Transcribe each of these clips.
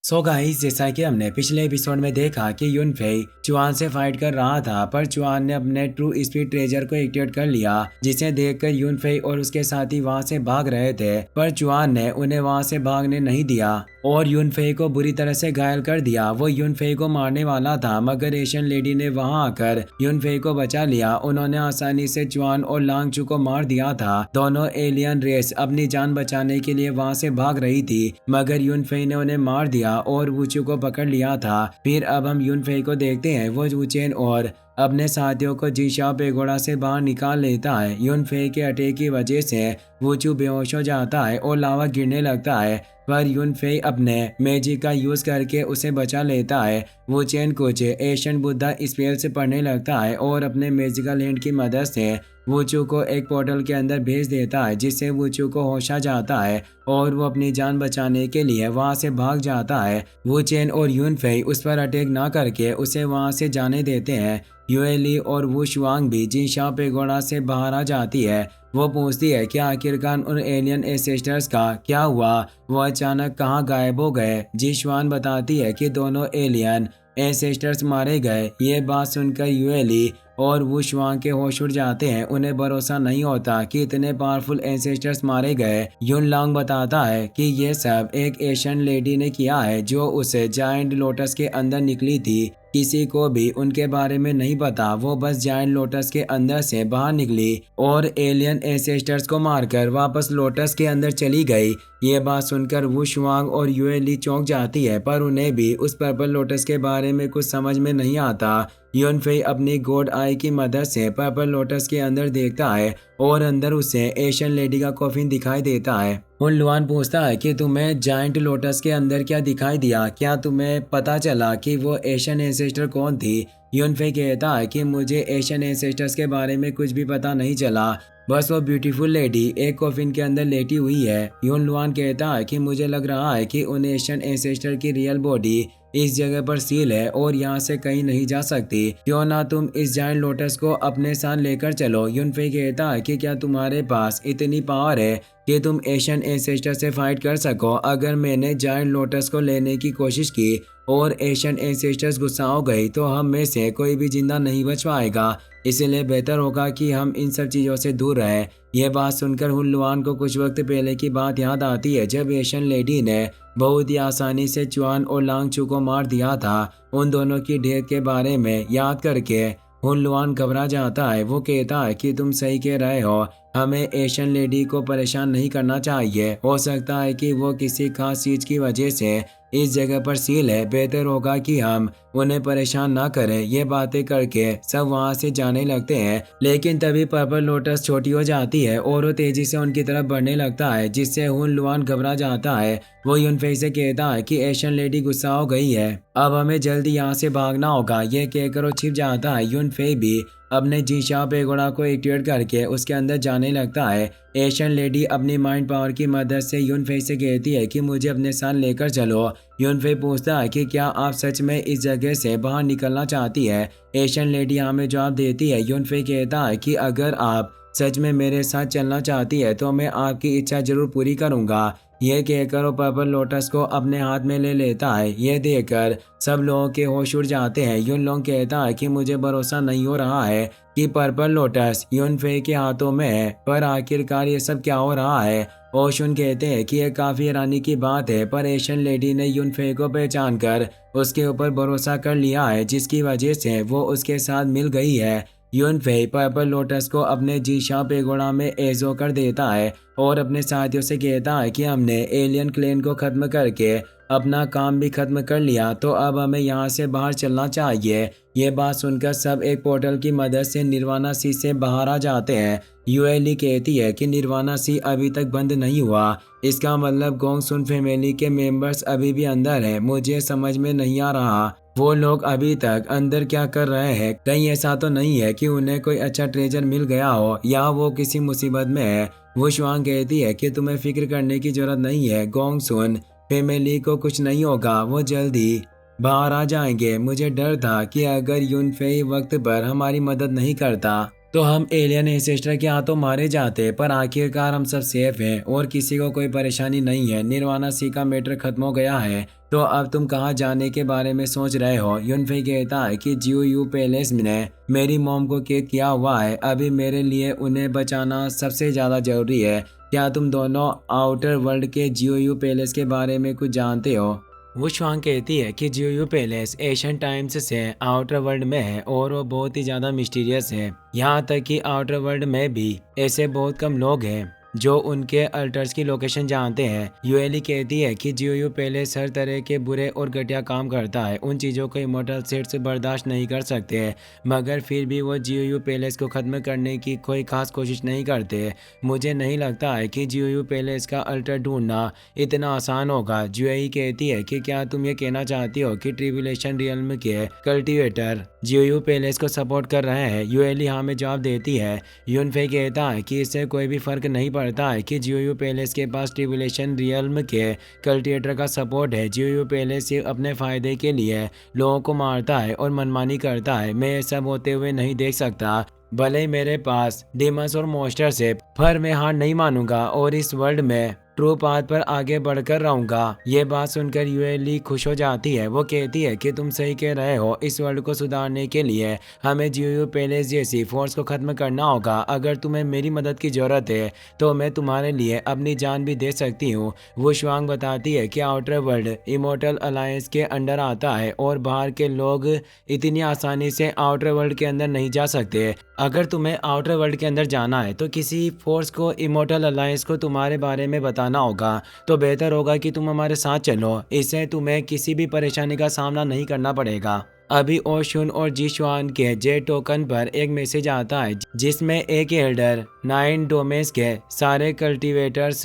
So guys, जैसा कि हमने पिछले एपिसोड में देखा कि युनफेई चुआन से फाइट कर रहा था, पर चुआन ने अपने ट्रू स्पीड ट्रेजर को एक्टिवेट कर लिया, जिसे देखकर युनफेई और उसके साथी वहां से भाग रहे थे। पर चुआन ने उन्हें वहां से भागने नहीं दिया और युनफेई को बुरी तरह से घायल कर दिया। वो युनफेई को मारने वाला था, मगर एशियन लेडी ने वहां आकर युनफेई को बचा लिया। उन्होंने आसानी से चुआन और लांगचू को मार दिया था। दोनों एलियन रेस अपनी जान बचाने के लिए वहां से भाग रही थी, मगर युनफेई ने उन्हें मार दिया और वुचू को पकड़ लिया था। फिर अब हम युनफेई को देखते हैं, वो वुचेन और अपने साथियों को जीशाओ पेगोड़ा से बाहर निकाल लेता है। युनफेई के अटैक की वजह से वुचू बेहोश हो जाता है और लावा गिरने लगता है, पर युनफेई अपने मैजिक का यूज करके उसे बचा लेता है। वुचेन कुछ एशियन बुद्धा स्पेल से पढ़ने लगता है और अपने मैजिकल हैंड की मदद से वुचू को एक पोर्टल के अंदर भेज देता है, जिससे वुचू को होश आ जाता है और वो अपनी जान बचाने के लिए वहां से भाग जाता है। वुचेन और युनफेई उस पर अटैक ना करके उसे वहां से जाने देते हैं। युएली और वु शुआंग भी जीशाओ पेगोड़ा से बाहर आ जाती है। वो पूछती है कि आखिरकार उन एलियन एंसेस्टर्स का क्या हुआ, वो अचानक कहाँ गायब हो गए। जी शुआन बताती है कि दोनों एलियन एंसेस्टर्स मारे गए। ये बात सुनकर युएली और वु शुआंग के होश उड़ जाते हैं। उन्हें भरोसा नहीं होता कि इतने पावरफुल एंसेस्टर्स मारे गए। युन लांग बताता है कि ये सब एक एशियन लेडी ने किया है, जो उस जायंट लोटस के अंदर निकली थी। किसी को भी उनके बारे में नहीं पता। वो बस जायंट लोटस के अंदर से बाहर निकली और एलियन एंसेस्टर्स को मारकर वापस लोटस के अंदर चली गई। ये बात सुनकर वु शुआंग और युएली चौंक जाती है, पर उन्हें भी उस पर्पल लोटस के बारे में कुछ समझ में नहीं आता। युनफेई अपनी गॉड आई की मदद से पर्पल लोटस के अंदर देखता है और अंदर उसे एशियन लेडी का कॉफिन दिखाई देता है। हुन लुआन पूछता है कि तुम्हें जायंट लोटस के अंदर क्या दिखाई दिया, क्या तुम्हें पता चला कि वो एशियन एंसेस्टर कौन थी। युनफेई कहता है कि मुझे एशियन एंसेस्टर्स के बारे में कुछ भी पता नहीं चला, बस वो ब्यूटीफुल लेडी एक कॉफिन के अंदर लेटी हुई है। युन लुआन कहता है कि मुझे लग रहा है कि उन एशियन एंसेस्टर की रियल बॉडी इस जगह पर सील है और यहाँ से कहीं नहीं जा सकती। क्यों ना तुम इस जायंट लोटस को अपने साथ लेकर चलो। युनफेई कहता है कि क्या तुम्हारे पास इतनी पावर है कि तुम एशियन एंसेस्टर से फाइट कर सको। अगर मैंने जायंट लोटस को लेने की कोशिश की और एशियन एंसेस्टर्स गुस्सा हो गई तो हम में से कोई भी जिंदा नहीं बच पाएगा, इसलिए बेहतर होगा कि हम इन सब चीज़ों से दूर रहें। यह बात सुनकर हुन लुआन को कुछ वक्त पहले की बात याद आती है, जब एशियन लेडी ने बहुत ही आसानी से चुआन और लांगचू को मार दिया था। उन दोनों की डेथ के बारे में याद करके हुन लुआन घबरा जाता है। वो कहता है कि तुम सही कह रहे हो, हमें एशियन लेडी को परेशान नहीं करना चाहिए। हो सकता है कि वो किसी खास चीज की वजह से इस जगह पर सील है। बेहतर होगा कि हम उन्हें परेशान ना करें। ये बातें करके सब वहां से जाने लगते हैं, लेकिन तभी पर्पल लोटस छोटी हो जाती है और वो तेजी से उनकी तरफ बढ़ने लगता है, जिससे हुन लुआन घबरा जाता है। वो युनफेई से कहता है कि एशियन लेडी गुस्सा हो गई है, अब हमें जल्दी यहाँ से भागना होगा। ये कहकर वो छिप जाता है। युनफेई भी अपने जीशाओ पेगोड़ा को एक्टिवेट करके उसके अंदर जाने लगता है। एशियन लेडी अपनी माइंड पावर की मदद से युनफेई से कहती है कि मुझे अपने साथ लेकर चलो। युनफेई पूछता है कि क्या आप सच में इस जगह से बाहर निकलना चाहती है। एशियन लेडी हमें जवाब देती है। युनफेई कहता है कि अगर आप सच में मेरे साथ चलना चाहती है तो मैं आपकी इच्छा जरूर पूरी करूंगा। यह कहकर वो पर्पल लोटस को अपने हाथ में ले लेता है। यह देखकर सब लोगों के होश उड़ जाते हैं। युन लोंग कहता है कि मुझे भरोसा नहीं हो रहा है कि पर्पल लोटस युनफेई के हाथों में है, पर आखिरकार ये सब क्या हो रहा है। ओशुन कहते हैं कि यह काफी हैरानी की बात है, पर एशियन लेडी ने युनफेई को पहचान कर उसके ऊपर भरोसा कर लिया है, जिसकी वजह से वो उसके साथ मिल गई है। युनफेई पर्पल लोटस को अपने जीशाओ पेगोड़ा में एजो कर देता है और अपने साथियों से कहता है कि हमने एलियन क्लेन को खत्म करके अपना काम भी खत्म कर लिया, तो अब हमें यहाँ से बाहर चलना चाहिए। ये बात सुनकर सब एक पोर्टल की मदद से निर्वाणा सी से बाहर आ जाते हैं। युएली कहती है कि निर्वाणा सी अभी तक बंद नहीं हुआ, इसका मतलब गोंगसुन फैमिली के मेंबर्स अभी भी अंदर हैं। मुझे समझ में नहीं आ रहा वो लोग अभी तक अंदर क्या कर रहे हैं। कहीं ऐसा तो नहीं है कि उन्हें कोई अच्छा ट्रेजर मिल गया हो या वो किसी मुसीबत में है। वो शुआंग कहती है कि तुम्हें फिक्र करने की जरूरत नहीं है, गोंगसुन फैमिली को कुछ नहीं होगा, वो जल्दी बाहर आ जाएंगे। मुझे डर था कि अगर युनफेई वक्त पर हमारी मदद नहीं करता तो हम एलियन एंसेस्टर के हाथों मारे जाते, पर आखिरकार हम सब सेफ हैं और किसी को कोई परेशानी नहीं है। निर्वाणा सी का मैटर खत्म हो गया है। तो अब तुम कहाँ जाने के बारे में सोच रहे हो? यूनफे कहता है कि जियो पैलेस ने मेरी मॉम को कैद किया हुआ है। अभी मेरे लिए उन्हें बचाना सबसे ज़्यादा ज़रूरी है। क्या तुम दोनों आउटर वर्ल्ड के जियो पैलेस के बारे में कुछ जानते हो? वो शुआंग कहती है कि जियो पैलेस एशियन टाइम्स से आउटर वर्ल्ड में है और वो बहुत ही ज़्यादा मिस्टीरियस है। यहाँ तक कि आउटर वर्ल्ड में भी ऐसे बहुत कम लोग हैं जो उनके अल्टर्स की लोकेशन जानते हैं। यूएली कहती है कि जियो पैलेस हर तरह के बुरे और घटिया काम करता है। उन चीज़ों को इमोर्टल सेट्स बर्दाश्त नहीं कर सकते, मगर फिर भी वो जियो पैलेस को ख़त्म करने की कोई खास कोशिश नहीं करते। मुझे नहीं लगता है कि जियो पैलेस का अल्टर ढूंढना इतना आसान होगा। जुएई कहती है कि क्या तुम ये कहना चाहती हो कि ट्रिब्यूलेशन रियल्म के कल्टीवेटर जियो पैलेस को सपोर्ट कर रहे हैं? यूएली हाँ में जवाब देती है। यूनफे कहता है कि इससे कोई भी फर्क नहीं पड़ता है कि जियो पैलेस के पास ट्रिब्यूलेशन रियल्म के कल्टीवेटर का सपोर्ट है। जियो पैलेस सिर्फ अपने फायदे के लिए लोगों को मारता है और मनमानी करता है। मैं ये सब होते हुए नहीं देख सकता। भले ही मेरे पास डेमंस और मॉन्स्टर्स है, पर मैं हार नहीं मानूंगा और इस वर्ल्ड में ट्रू पाथ पर आगे बढ़कर रहूंगा। ये बात सुनकर यूएली खुश हो जाती है। वो कहती है कि तुम सही कह रहे हो। इस वर्ल्ड को सुधारने के लिए हमें जियो पैलेस जैसी फोर्स को खत्म करना होगा। अगर तुम्हें मेरी मदद की जरूरत है तो मैं तुम्हारे लिए अपनी जान भी दे सकती हूँ। वो शुआंग बताती है कि आउटर वर्ल्ड इमोर्टल अलायंस के अंडर आता है और बाहर के लोग इतनी आसानी से आउटर वर्ल्ड के अंदर नहीं जा सकते। अगर तुम्हें आउटर वर्ल्ड के अंदर जाना है तो किसी फोर्स को इमोर्टल अलायंस को तुम्हारे बारे में बताना होगा। तो बेहतर होगा कि तुम हमारे साथ चलो। इससे तुम्हें किसी भी परेशानी का सामना नहीं करना पड़ेगा। अभी ओशुन और जीशुआन के जे टोकन पर एक मैसेज आता है जिसमें एक एल्डर 9 डोमेन्स के सारे कल्टीवेटर्स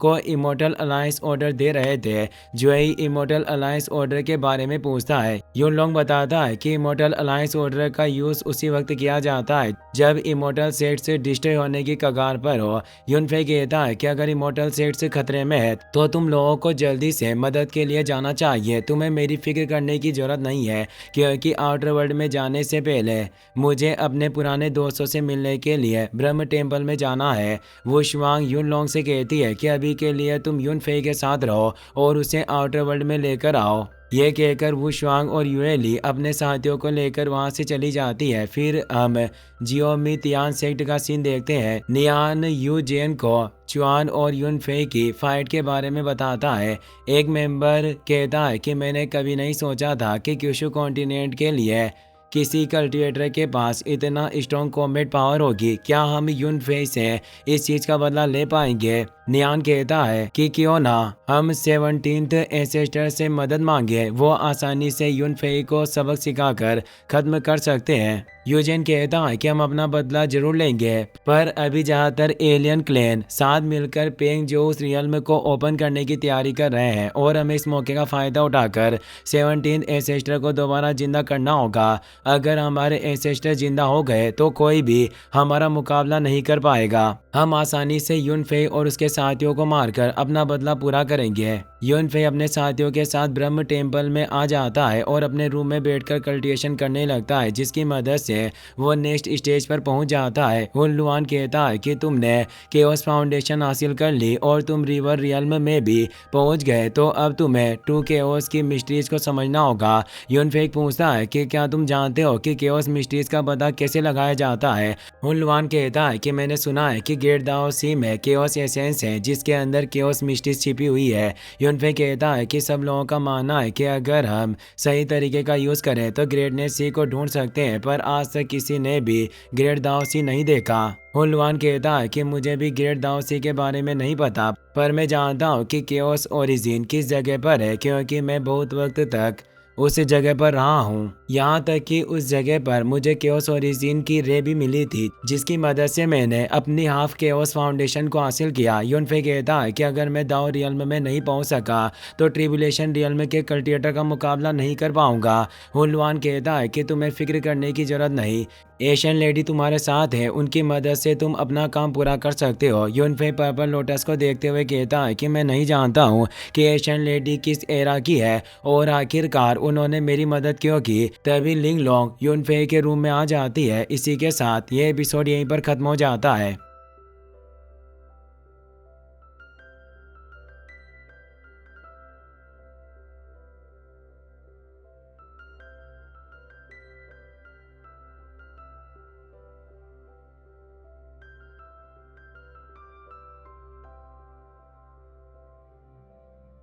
को इमोर्टल अलायंस ऑर्डर दे रहे थे। जुएई इमोर्टल अलायंस ऑर्डर के बारे में पूछता है। यूनलोंग बताता है कि इमोर्टल अलायंस ऑर्डर का यूज उसी वक्त किया जाता है जब इमोर्टल सेट्स डिस्ट्रॉय होने की कगार पर हो। यूनफे कहता है कि अगर इमोर्टल सेट्स खतरे में है तो तुम लोगों को जल्दी से मदद के लिए जाना चाहिए। तुम्हें मेरी फिक्र करने की जरूरत नहीं है, क्योंकि आउटर वर्ल्ड में जाने से पहले मुझे अपने पुराने दोस्तों से मिलने के लिए ब्रह्म टेम्पल में जाना है। वो शुआंग यूनलोंग से कहती है कि अभी के लिए तुम यूनफे के साथ रहो और उसे आउटर वर्ल्ड में लेकर आओ। ये कहकर वो शुआंग और यूएली अपने साथियों को लेकर वहां से चली जाती है। फिर हम जियोमी तियान सेक्ट का सीन देखते हैं। नियान यू जेन को चुआन और यूनफे की फाइट के बारे में बताता है। एक मेंबर कहता है कि मैंने कभी नहीं सोचा था कि क्यूशु कॉन्टिनेंट के लिए किसी कल्टीवेटर के पास इतना स्ट्रॉन्ग कॉम्बैट पावर होगी। क्या हम यूनफे से इस चीज का बदला ले पाएंगे? नियान कहता है कि क्यों ना हम 17th एंसेस्टर से मदद मांगे। वो आसानी से यूनफे को सबक सिखाकर खत्म कर सकते हैं। यूजेन कहता है कि हम अपना बदला जरूर लेंगे, पर अभी ज्यादातर एलियन क्लैन साथ मिलकर पेंग जोस रियल्म को ओपन करने की तैयारी कर रहे हैं और हमें इस मौके का फायदा उठाकर 17th एंसेस्टर को दोबारा जिंदा करना होगा। अगर हमारे एंसेस्टर जिंदा हो गए तो कोई भी हमारा मुकाबला नहीं कर पाएगा। हम आसानी से यूनफे और उसके साथियों को मारकर अपना बदला पूरा करेंगे। यूनफे अपने साथियों के साथ ब्रह्म टेम्पल में आ जाता है और अपने रूम में बैठकर कल्टिवेशन करने लगता है, जिसकी मदद से वो नेक्स्ट स्टेज पर पहुंच जाता है। हुन लुआन कहता है कि तुमने केओस फाउंडेशन हासिल कर ली और तुम रिवर रियल्म में भी पहुंच गए, तो अब तुम्हें टू केओस की मिस्ट्रीज को समझना होगा। यूनफे पूछता है कि क्या तुम जानते हो कि केओस मिस्ट्रीज का पता कैसे लगाया जाता है? हुन लुआन कहता है कि मैंने सुना है कि गेट दाओ सी में केओस एसेंस है जिसके अंदर केओस मिस्ट्रीज छिपी हुई है। यूनफे कहता है कि सब लोगों का मानना है कि अगर हम सही तरीके का यूज करें तो ग्रेटनेस सी को ढूंढ सकते हैं, पर आज तक किसी ने भी ग्रेट दाओ सी नहीं देखा। हुन लुआन कहता है कि मुझे भी ग्रेट दाओ सी के बारे में नहीं पता, पर मैं जानता हूँ कि केओस ओरिजिन किस जगह पर है, क्योंकि मैं बहुत वक्त तक उस जगह पर रहा हूँ। यहाँ तक कि उस जगह पर मुझे केओस ओरिजिन की रे भी मिली थी, जिसकी मदद से मैंने अपनी हाफ केओस फाउंडेशन को हासिल किया। यूनफे कहता है कि अगर मैं दाओ रियल्म में नहीं पहुँच सका तो ट्रिब्यूलेशन रियल्म के कल्टिवेटर का मुकाबला नहीं कर पाऊंगा। हुन लुआन कहता है कि तुम्हें फिक्र करने की जरूरत नहीं, एशियन लेडी तुम्हारे साथ है, उनकी मदद से तुम अपना काम पूरा कर सकते हो। यूनफे पर्पल लोटस को देखते हुए कहता है कि मैं नहीं जानता हूँ कि एशियन लेडी किस एरा की है और आखिरकार उन्होंने मेरी मदद क्यों की। तभी लिंग लोंग यूनफे के रूम में आ जाती है। इसी के साथ ये एपिसोड यहीं पर खत्म हो जाता है।